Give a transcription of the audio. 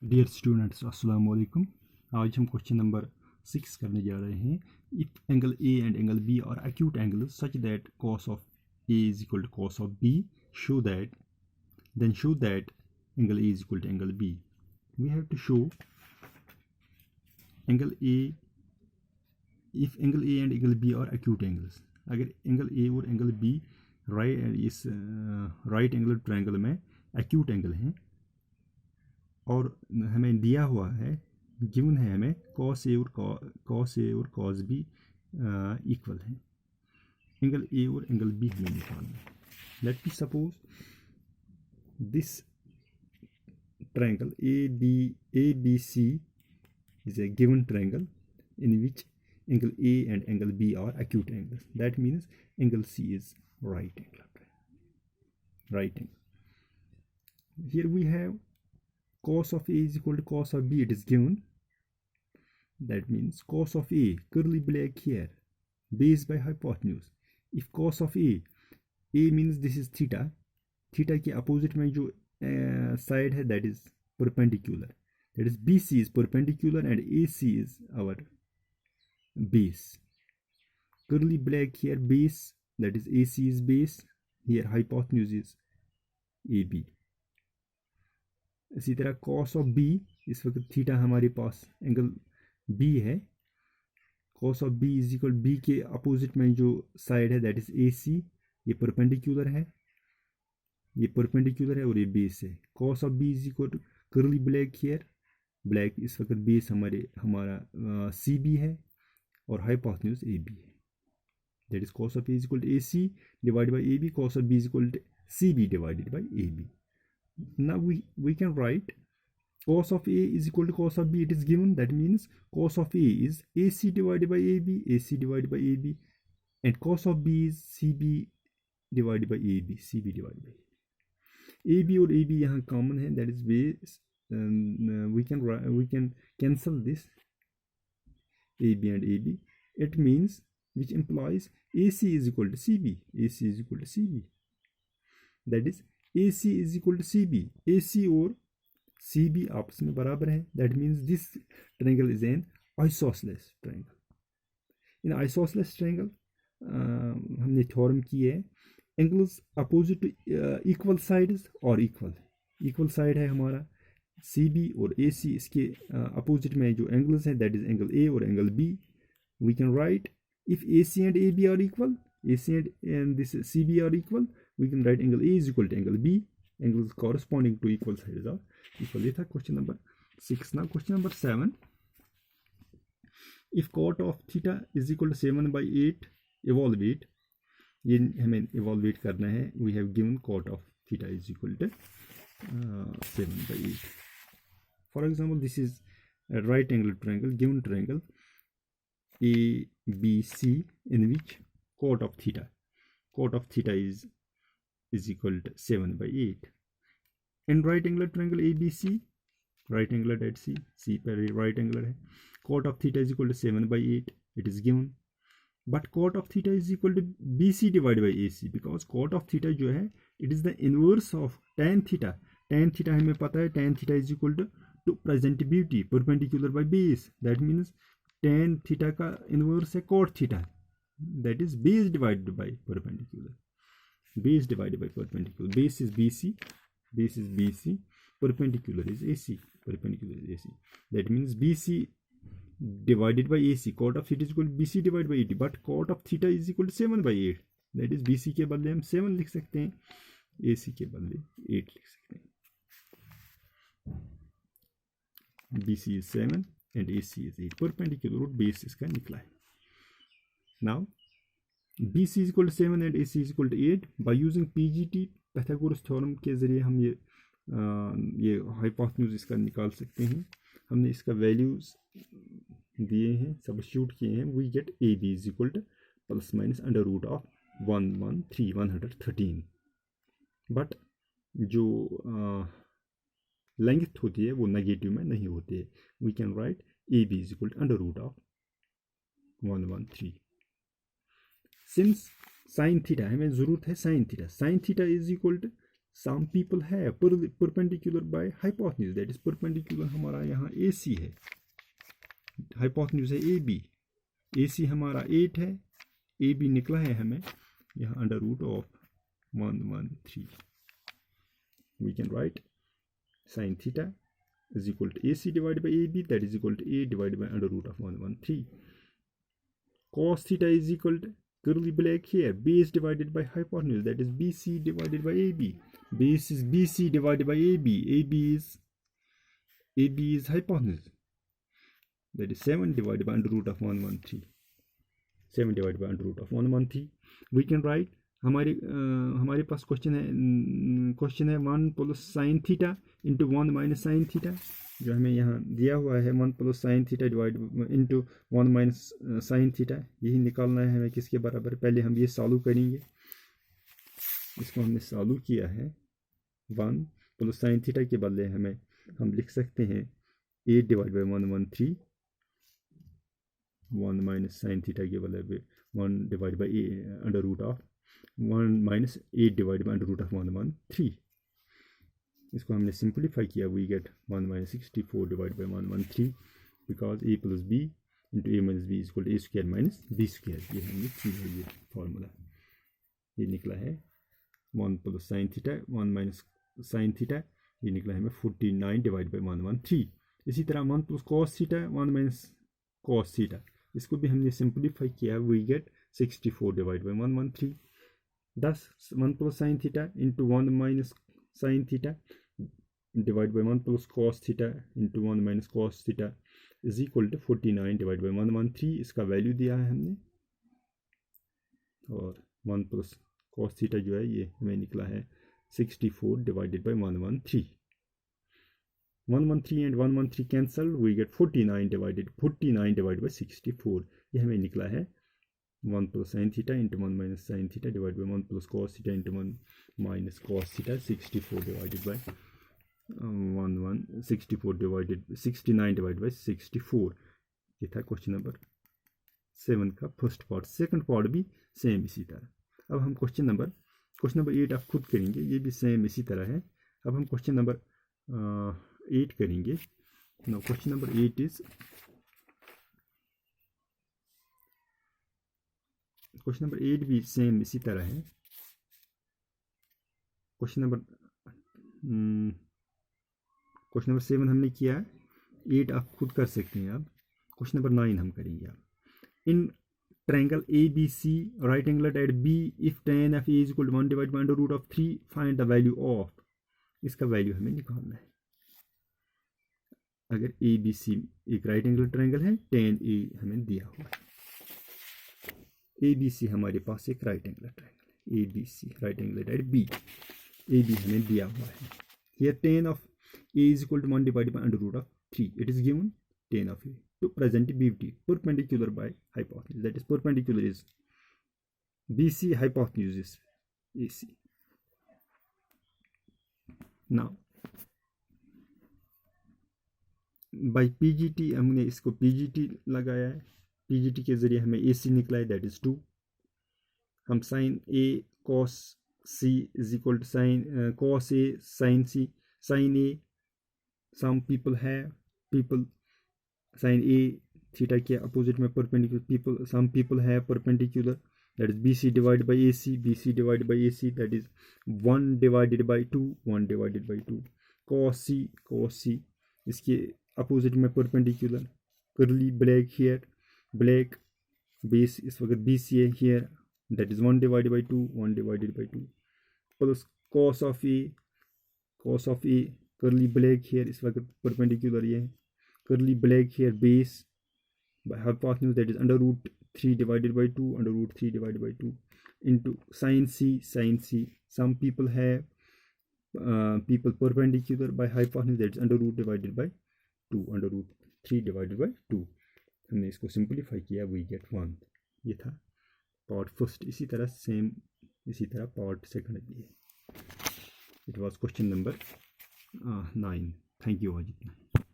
Dear students अस्सलाम वालेकुम। आज हम क्वेश्चन नंबर 6 करने जा रहे हैं। If angle A and angle B are acute angles such that cos of A is equal to cos of B, show that angle A is equal to angle B. We have to show angle A, if angle A and angle B are acute angles. अगर angle A और angle B इस right angle triangle में acute angle हैं और हमें दिया हुआ है, गिवन है हमें cos A और cos B इक्वल है, एंगल A और एंगल B हमें निकालना है। Let me suppose this triangle ABC is a given triangle in which angle A and angle B are acute angles. That means angle C is right angle. Here we have cos of A is equal to cos of B. It is given. That means cos of A, curly black here, base by hypotenuse. If cos of A means this is theta के opposite में जो side है that is perpendicular, that is BC is perpendicular and AC is our base. Curly black here base, that is AC is base, here hypotenuse is AB. इसी तरह cos of B, इस वक्त theta हमारे पास angle B है, cos of B is equal B के opposite में जो side है that is AC, ये परपेंडिकुलर है, और ये बेस है। cos of B is equal to curly black here, black इस वक्त बेस हमारा CB है और हाइपोटेन्यूज AB है, that is cos of A is equal to AC divided by AB, cos of B is equal to CB divided by AB. Now we can write cos of A is equal to cos of B. It is given. That means cos of A is AC divided by AB, and cos of B is CB divided by AB, CB divided by AB. AB और AB यहाँ common है, that is base. We can cancel this AB and AB. It means, which implies AC is equal to CB. That is AC is equal to CB. AC और CB आपस में बराबर हैं. That means this triangle is an isosceles triangle. In isosceles triangle हमने theorem की है, angles opposite to equal sides और equal side है हमारा CB और AC, इसके अपोजिट में जो एंगल्स हैं that is एंगल A और angle B. We can write if AC and AB are equal, AC and this CB are equal, we can write angle A is equal to angle B. Angles corresponding to equal sides are equal. ये था question number 6. Now question number 7. If cot of theta is equal to 7/8, evaluate. ये हमें evaluate करना है. We have given cot of theta is equal to 7/8. For example, this is a right angle triangle, given triangle ABC, in which cot of theta is equal to 7/8. And right angular triangle ABC, right angular at C पर right angular है, cot of theta is equal to 7/8. It is given. But cot of theta is equal to BC divided by AC, because cot of theta जो है it is the inverse of tan theta. Tan theta हमें पता है, tan theta is equal to presentivity, perpendicular by base. That means tan theta का inverse है cot theta, that is base divided by perpendicular. Base is BC, perpendicular is AC. That means BC divided by AC, cot of theta is equal to BC divided by 80, but cot of theta is equal to 7/8. That is BC के बदले हम 7 लिख सकते हैं, AC के बदले 8 लिख सकते हैं. BC is 7 and AC is 8. Perpendicular और बेस इसका निकला है. Now BC is equal to 7 and AC is equal to 8. By using PGT, Pythagoras theorem के ज़रिए हम ये हाइपोटेन्यूज इसका निकाल सकते हैं. हमने इसका वैल्यूज दिए हैं, सब्स्टिट्यूट किए हैं. We get AB is equal to plus minus under root of 113. But जो लेंथ होती है वो नेगेटिव में नहीं होती है. We can write AB is equal to under root of 113. Since sine theta हमें ज़रूरत है, sine theta is equal to some people है perpendicular by hypotenuse, that is perpendicular हमारा यहाँ AC है, हाइपोटेन्यूज है AB, AC हमारा 8 है, AB निकला है हमें यहाँ under root of 113. We can write sin theta is equal to AC divided by AB, that is equal to A divided by under root of 113. Cos theta is equal to curly black here, base divided by hypotenuse, that is BC divided by AB. Base is BC divided by AB. AB is hypotenuse, that is 7 divided by under root of 113. 7 divided by under root of 113. We can write हमारे पास question है 1 plus sine theta into 1 minus sine theta, जो हमें यहाँ दिया हुआ है 1 plus sine theta divide into 1 minus sine theta, यही निकालना है हमें किसके बराबर. पहले हम ये सॉल्व करेंगे, इसको हमने सॉल्व किया है 1 प्लस साइन थीटा के बदले हम लिख सकते हैं 8 divide by 113, 1 minus sine theta के बदले 1 divide by under root of 1 minus 8 divide by under root of 113. इसको हमने सिंप्लीफाई किया, we get 1 minus 64 divide by 113, because a plus B into A minus B equal to A square minus B square. ये हमने किया, ये formula ये निकला है 1 plus sine theta 1 minus sine theta, ये निकला है हमें 49 डिवाइड बाई 113. इसी तरह 1 plus cos theta 1 minus cos theta, इसको भी हमने सिंप्लीफाई किया, we get 64 divide by 113. Thus 1 plus sin theta into 1 minus sin theta divided by 1 plus cos theta into 1 minus cos theta is equal to 49 divided by 113. इसका value दिया है हमने, और 1 plus cos theta जो है ये हमें निकला है 64 divided by 113. 113 and 113 cancel, we get 49 divided by 64. ये हमें निकला है 1 plus sin theta into 1 minus sin theta divided by 1 plus cos theta into 1 minus cos theta, 64 divided by 69 divided by 64. ये था क्वेश्चन नंबर 7 का फर्स्ट पार्ट. सेकंड पार्ट भी same इसी तरह. अब हम क्वेश्चन नंबर 8 आप खुद करेंगे, ये भी सेम इसी तरह है. अब हम क्वेश्चन नंबर 8 करेंगे. Now question number 8 is, question number 8 भी सेम इसी तरह है. क्वेश्चन नंबर 7 हमने किया, 8 आप खुद कर सकते हैं. अब क्वेश्चन नंबर 9 हम करेंगे. अब in triangle ABC right angle at B if tan of A is equal to 1 divided by under root of 3 find the value of, इसका वैल्यू हमें निकालना है. अगर ABC एक राइट एंगल ट्रायंगल है, tan A हमें दिया हुआ है. ABC हमारे पास एक राइट एंगल ट्रायंगल है, ABC right angle at B, AB हमें दिया हुआ है. Here tan of A is equal to 1 divided by under root of 3. It is given tan of A to present BT perpendicular by hypotenuse, that is perpendicular is BC, hypotenuse is AC. Now by PGT हमने इसको PGT लगाया है, PGT के जरिए हमें AC निकला है, that is 2. हम sin A cos C is equal to cos A sin C, sin A some people sin A theta के अपोजिट में perpendicular, some people have perpendicular, that is BC divided by AC, that is 1 divided by 2. cos C इसके opposite में perpendicular, curly black here, black base इस वक्त BC है here, that is 1 divided by 2 plus cos of A curly black here इस वक्त perpendicular ये है, curly black here base by hypotenuse, that is under root 3 divided by 2 into sin C. Some people have people perpendicular by hypotenuse, that is under root divided by 2, under root 3 divided by 2. हमने इसको simplify किया, we get 1. ये था part first. इसी तरह part second भी है. It was question number 9. Thank you. आज इतना.